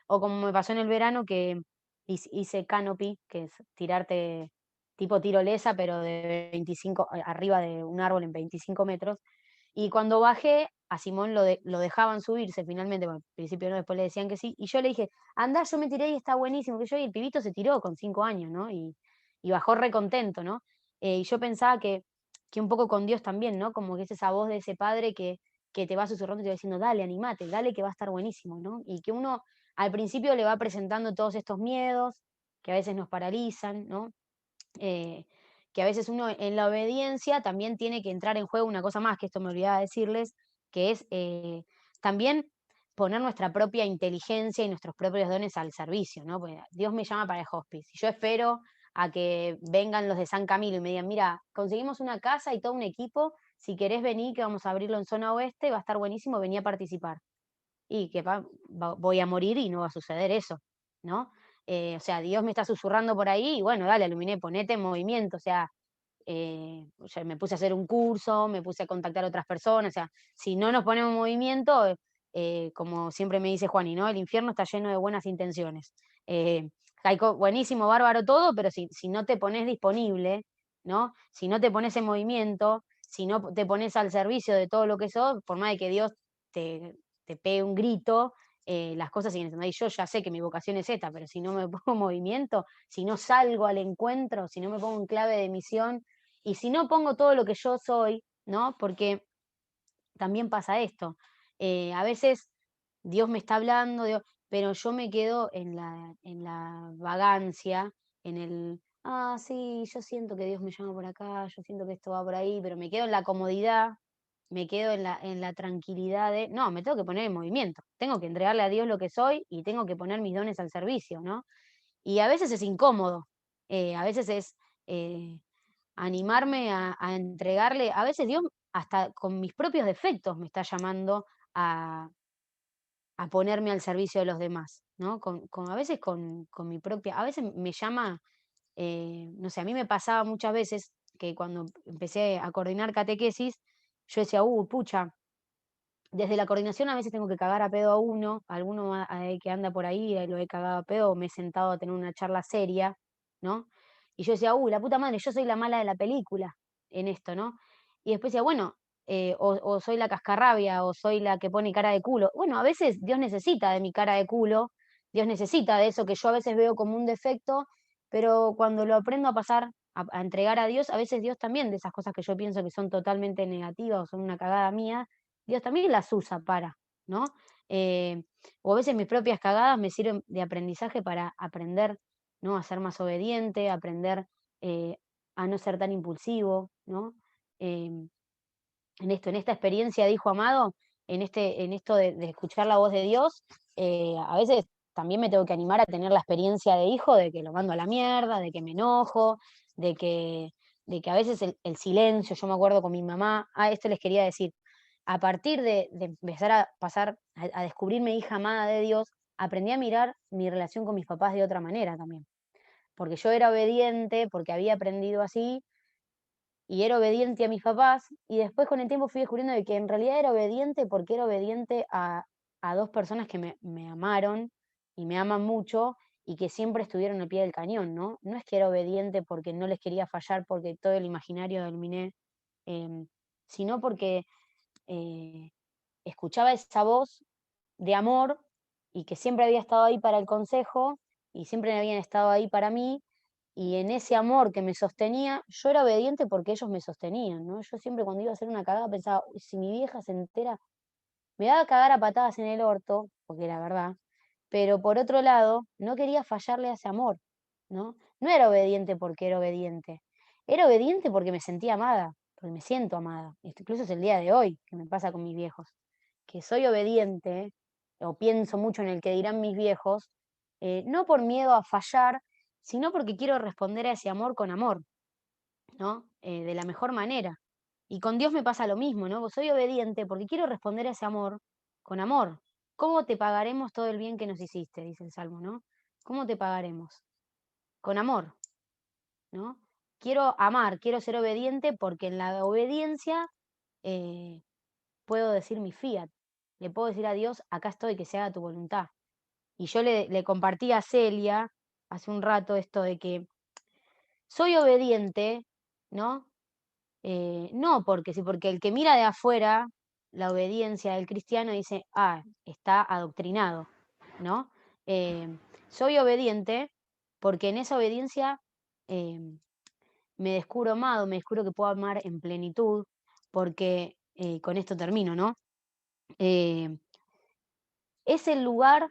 O como me pasó en el verano que hice canopy, que es tirarte tipo tirolesa, pero de 25, arriba de un árbol en 25 metros. Y cuando bajé, a Simón lo dejaban subirse finalmente, bueno, al principio no, después le decían que sí. Y yo le dije, anda, yo me tiré y está buenísimo. Que yo, y el pibito se tiró con 5 años, ¿no? Y bajó re contento, ¿no? Y yo pensaba que un poco con Dios también, ¿no? Como que es esa voz de ese padre que te va susurrando y te va diciendo, dale, animate, dale que va a estar buenísimo, ¿no? Y que uno al principio le va presentando todos estos miedos que a veces nos paralizan, ¿no? Que a veces uno en la obediencia también tiene que entrar en juego una cosa más, que esto me olvidaba decirles, que es también poner nuestra propia inteligencia y nuestros propios dones al servicio, ¿no? Porque Dios me llama para el hospice y yo espero a que vengan los de San Camilo y me digan, mira, conseguimos una casa y todo un equipo, si querés venir, que vamos a abrirlo en zona oeste, va a estar buenísimo, vení a participar. Y que voy a morir y no va a suceder eso, ¿no? O sea, Dios me está susurrando por ahí y bueno, dale, Aluminé, ponete en movimiento, o sea, me puse a hacer un curso, me puse a contactar a otras personas, o sea, si no nos ponemos en movimiento, como siempre me dice Juani, ¿no? El infierno está lleno de buenas intenciones. Eh, buenísimo, bárbaro todo, pero si no te pones disponible, ¿no? Si no te pones en movimiento, si no te pones al servicio de todo lo que sos, por más de que Dios te, te pegue un grito, las cosas siguen estando ahí. Yo ya sé que mi vocación es esta, pero si no me pongo en movimiento, si no salgo al encuentro, si no me pongo en clave de misión, y si no pongo todo lo que yo soy, ¿no? Porque también pasa esto. A veces Dios me está hablando, pero yo me quedo en la vagancia, en el, sí, yo siento que Dios me llama por acá, yo siento que esto va por ahí, pero me quedo en la comodidad, me quedo en la tranquilidad de, no, me tengo que poner en movimiento, tengo que entregarle a Dios lo que soy y tengo que poner mis dones al servicio, ¿no? Y a veces es incómodo, a veces es animarme a entregarle, a veces Dios hasta con mis propios defectos me está llamando a, a ponerme al servicio de los demás, ¿no? A veces con mi propia, a veces me llama, no sé, a mí me pasaba muchas veces que cuando empecé a coordinar catequesis, yo decía, pucha, desde la coordinación a veces tengo que cagar a pedo a uno, a alguno que anda por ahí, lo he cagado a pedo, o me he sentado a tener una charla seria, ¿no? Y yo decía, la puta madre, yo soy la mala de la película en esto, ¿no? Y después decía, bueno, o soy la cascarrabia, o soy la que pone cara de culo. Bueno, a veces Dios necesita de mi cara de culo, Dios necesita de eso que yo a veces veo como un defecto, pero cuando lo aprendo a pasar, a entregar a Dios, a veces Dios también de esas cosas que yo pienso que son totalmente negativas o son una cagada mía, Dios también las usa para, ¿no? Eh, o a veces mis propias cagadas me sirven de aprendizaje para aprender, ¿no? A ser más obediente, aprender eh, a no ser tan impulsivo, ¿no? Em, en esta experiencia de hijo amado, en esto de escuchar la voz de Dios, a veces también me tengo que animar a tener la experiencia de hijo, de que lo mando a la mierda, de que me enojo, de que, de que a veces el silencio, yo me acuerdo con mi mamá, esto les quería decir, a partir de empezar a pasar, a descubrirme hija amada de Dios, aprendí a mirar mi relación con mis papás de otra manera también, porque yo era obediente, porque había aprendido así, y era obediente a mis papás, y después con el tiempo fui descubriendo de que en realidad era obediente porque era obediente a dos personas que me amaron y me aman mucho y que siempre estuvieron al pie del cañón, ¿no? No es que era obediente porque no les quería fallar, porque todo el imaginario del Miné, em, sino porque eh, escuchaba esa voz de amor y que siempre había estado ahí para el consejo y siempre habían estado ahí para mí y en ese amor que me sostenía, yo era obediente porque ellos me sostenían, ¿no? Yo siempre cuando iba a hacer una cagada pensaba, "Uy, si mi vieja se entera, me daba a cagar a patadas en el orto", porque era verdad, pero por otro lado, no quería fallarle a ese amor, ¿no? No era obediente porque era obediente porque me sentía amada, porque me siento amada. Esto incluso es el día de hoy que me pasa con mis viejos, que soy obediente o pienso mucho en el que dirán mis viejos, no por miedo a fallar, sino porque quiero responder a ese amor, ¿no? De la mejor manera. Y con Dios me pasa lo mismo, ¿no? Soy obediente porque quiero responder a ese amor con amor. ¿Cómo te pagaremos todo el bien que nos hiciste? Dice el Salmo, ¿no? ¿Cómo te pagaremos? Con amor, ¿no? Quiero amar, quiero ser obediente porque en la obediencia eh, puedo decir mi fiat. Le puedo decir a Dios, acá estoy, que se haga tu voluntad. Y yo le compartí a Celia hace un rato esto de que soy obediente, ¿no? No porque sí, porque el que mira de afuera la obediencia del cristiano dice, está adoctrinado, ¿no? Soy obediente porque en esa obediencia eh, me descubro amado, me descubro que puedo amar en plenitud, porque con esto termino, ¿no? Eh, es el lugar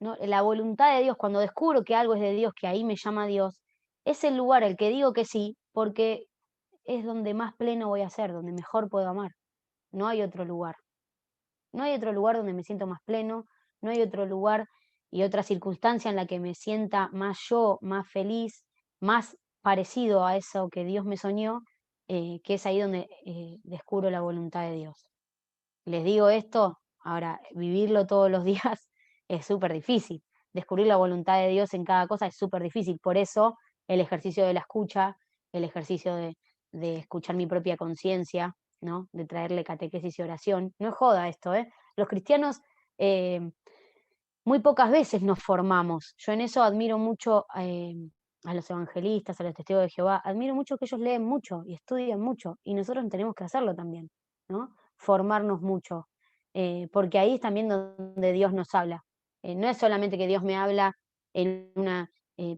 ¿no? La voluntad de Dios, cuando descubro que algo es de Dios, que ahí me llama Dios, es el lugar el que digo que sí, porque es donde más pleno voy a ser, donde mejor puedo amar. No hay otro lugar. No hay otro lugar donde me siento más pleno, no hay otro lugar y otra circunstancia en la que me sienta más yo, más feliz, más parecido a eso que Dios me soñó, que es ahí donde descubro la voluntad de Dios. Les digo esto, ahora, vivirlo todos los días es súper difícil. Descubrir la voluntad de Dios en cada cosa es súper difícil. Por eso el ejercicio de la escucha, el ejercicio de escuchar mi propia conciencia, ¿no? De traerle catequesis y oración. No es joda esto, ¿eh? Los cristianos eh, muy pocas veces nos formamos. Yo en eso admiro mucho a los evangelistas, a los testigos de Jehová. Admiro mucho que ellos leen mucho y estudian mucho. Y nosotros tenemos que hacerlo también, ¿no? Formarnos mucho. Porque ahí es también donde Dios nos habla. No es solamente que Dios me habla en una...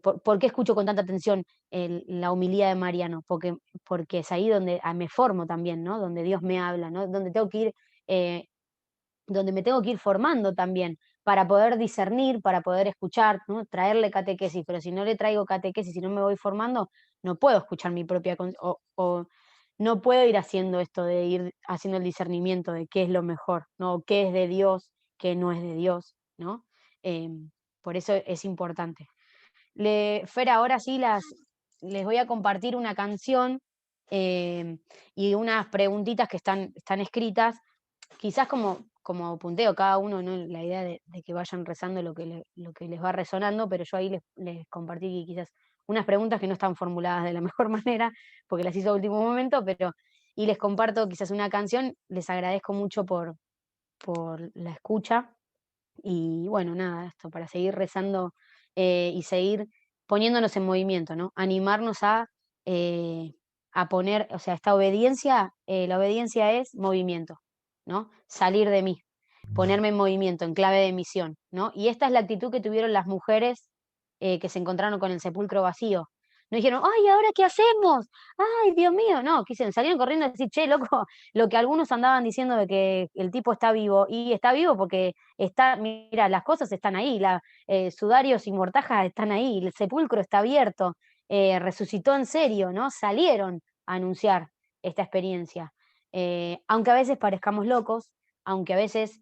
¿por qué escucho con tanta atención la humildad de Mariano? Porque es ahí donde me formo también, ¿no? Donde Dios me habla, ¿no? Donde tengo que ir eh, donde me tengo que ir formando también para poder discernir, para poder escuchar, ¿no? Traerle catequesis, pero si no le traigo catequesis, si no me voy formando, no puedo escuchar mi propia, o no puedo ir haciendo esto de ir haciendo el discernimiento de qué es lo mejor, ¿no? Qué es de Dios, qué no es de Dios, ¿no? Por eso es importante. Fer, ahora sí les voy a compartir una canción y unas preguntitas que están escritas quizás como punteo cada uno, ¿no? La idea de que vayan rezando lo que les va resonando, pero yo ahí les compartí quizás unas preguntas que no están formuladas de la mejor manera, porque las hice a último momento, y les comparto quizás una canción, les agradezco mucho por la escucha, y bueno, nada, esto, para seguir rezando y seguir poniéndonos en movimiento, ¿no? Animarnos a poner, o sea, esta obediencia, la obediencia es movimiento, ¿no? Salir de mí, ponerme en movimiento, en clave de misión, ¿no? Y esta es la actitud que tuvieron las mujeres que se encontraron con el sepulcro vacío. No dijeron, ay, ¿ahora qué hacemos? Ay, Dios mío, no, salieron corriendo a decir, che, loco, lo que algunos andaban diciendo de que el tipo está vivo, y está vivo porque está, mira, las cosas están ahí, sudarios y mortajas están ahí, el sepulcro está abierto, resucitó en serio, ¿no? Salieron a anunciar esta experiencia. Aunque a veces parezcamos locos, aunque a veces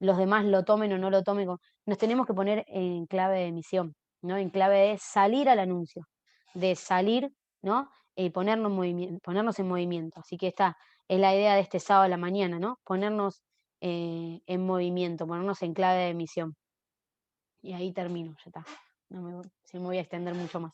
los demás lo tomen o no lo tomen, nos tenemos que poner en clave de misión, ¿no? En clave de salir al anuncio, de salir, ¿no? Y ponernos en movimiento. Así que esta es la idea de este sábado a la mañana, ¿no? Ponernos en movimiento, ponernos en clave de misión. Y ahí termino, ya está. No me voy, si me voy a extender mucho más.